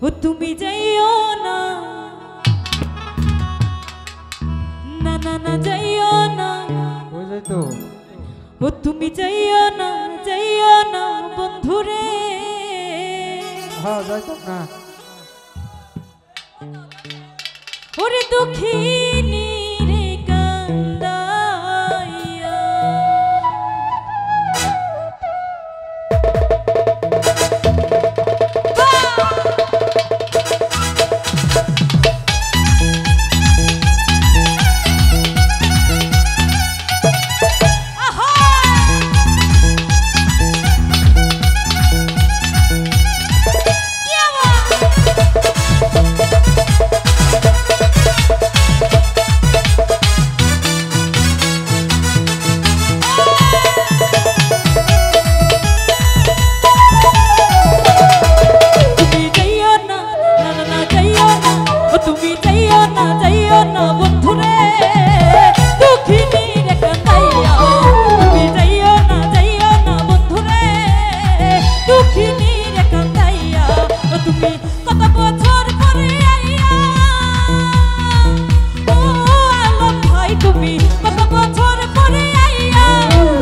ও তুমি যাইও না, না না না যাইও না, ওই যাই তো। ও তুমি যাইও না বন্ধুরে। হ্যাঁ যাইতাম না। ওরে দুঃখিনী রে কান্দাইয়া,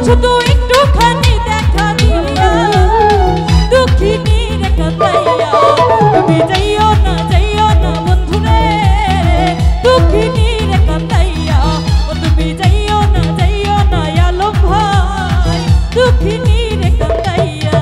শুধু একটুখানি দেখা দিয়া দুঃখিনী রে কাঁদাইয়া, তুমি যাইও না বন্ধুরে, দুঃখিনী রে কাঁদাইয়া। ও তুমি যাইও না আলম ভাই, দুঃখিনী রে কাঁদাইয়া।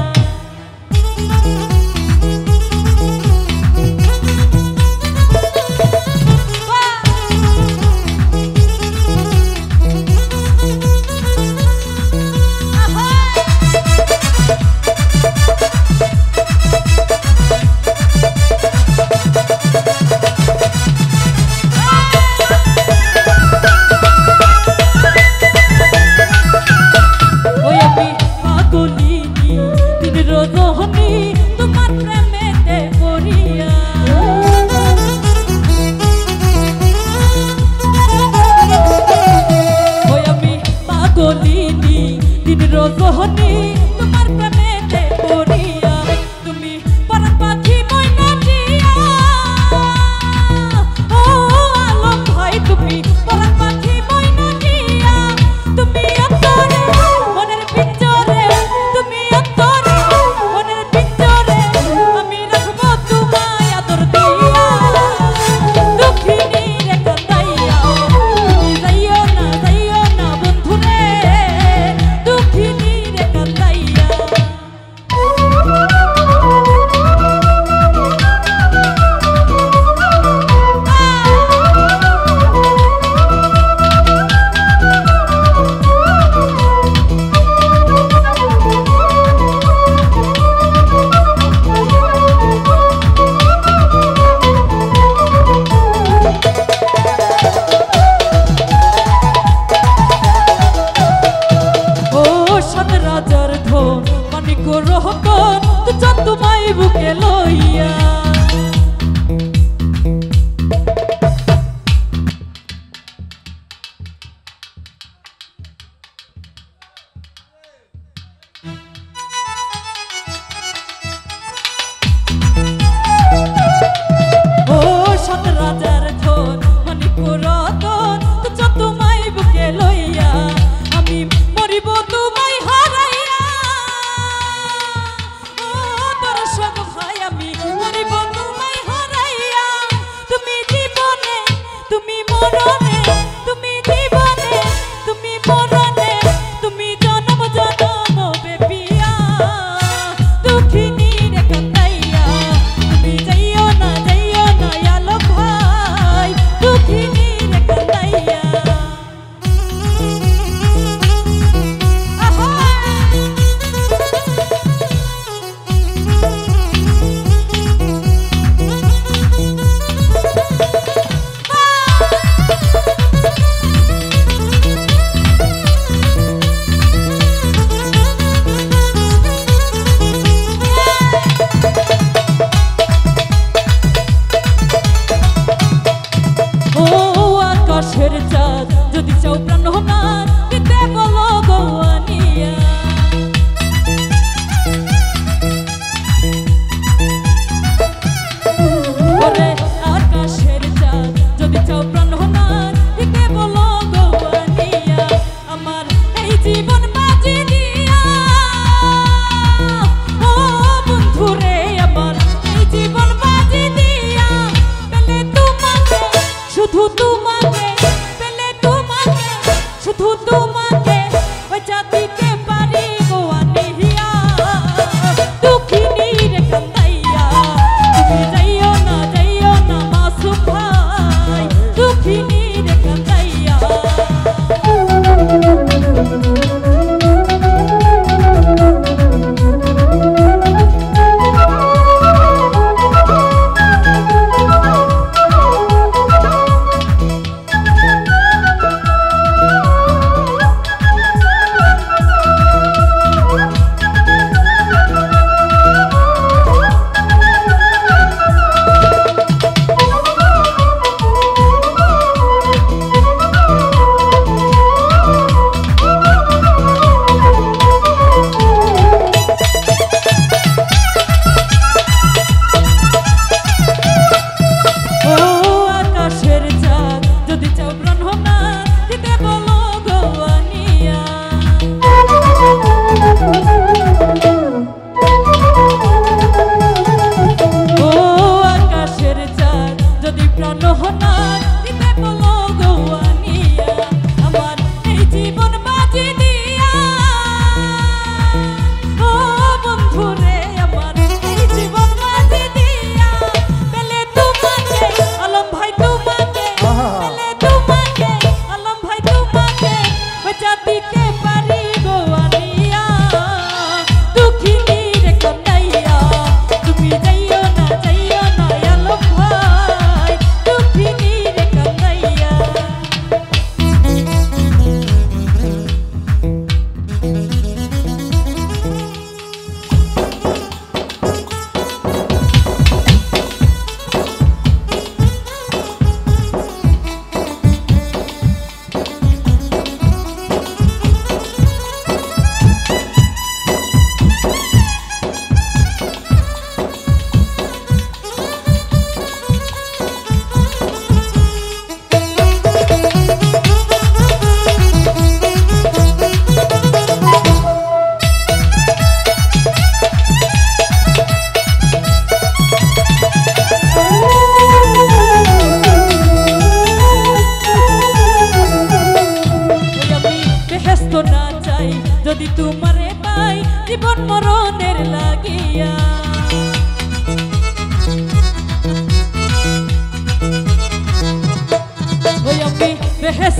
তোমার প্রেমেতে পড়িয়া ওই আমি পাগলিনী, দিন রজনী তোমার প্রেমেতে পড়িয়া। তুমি পরাণ পাখি ময়না দিয়া, ও আলম ভাই তুমি পরাণ পাখি ময়না দিয়া। তুমি অন্তরে মনের পিঞ্জরে, তুমি অন্তরে মনের পিঞ্জরে, আমি রাখবো তোমায় আদর দিয়া। দুঃখিনী রে কাঁদাইয়া, তুমি যাইও না বন্ধুরে, দুঃখিনী রে কাঁদাইয়া। রাজার ধন মানিক রহতন তো তোমায় বুকে লইয়া, ও সত রাজার ধন মানিক রতন তো তোমায় বুকে লইয়া। আমি মরিব তোমায় হারাইয়া, ও দর্শক ভাই আমি মরিব তোমায় হারাইয়া। তুমি জীবনে তুমি মরণে, তুমি জীবনে তুমি মরণে, তুমি জনম জনম বেপিয়া। দুঃখিনী রে কাঁদাইয়া, তুমি যাইও না আলম ভাই, দুঃখিনী রে কাঁদাইয়া। আকাশের চাঁদ যদি চাও প্রাণ হোনার দিতে বলো গো আনিয়া।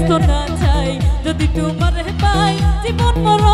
ব্যস্ত না চাই যদি তোমার পাই জীবন মরণ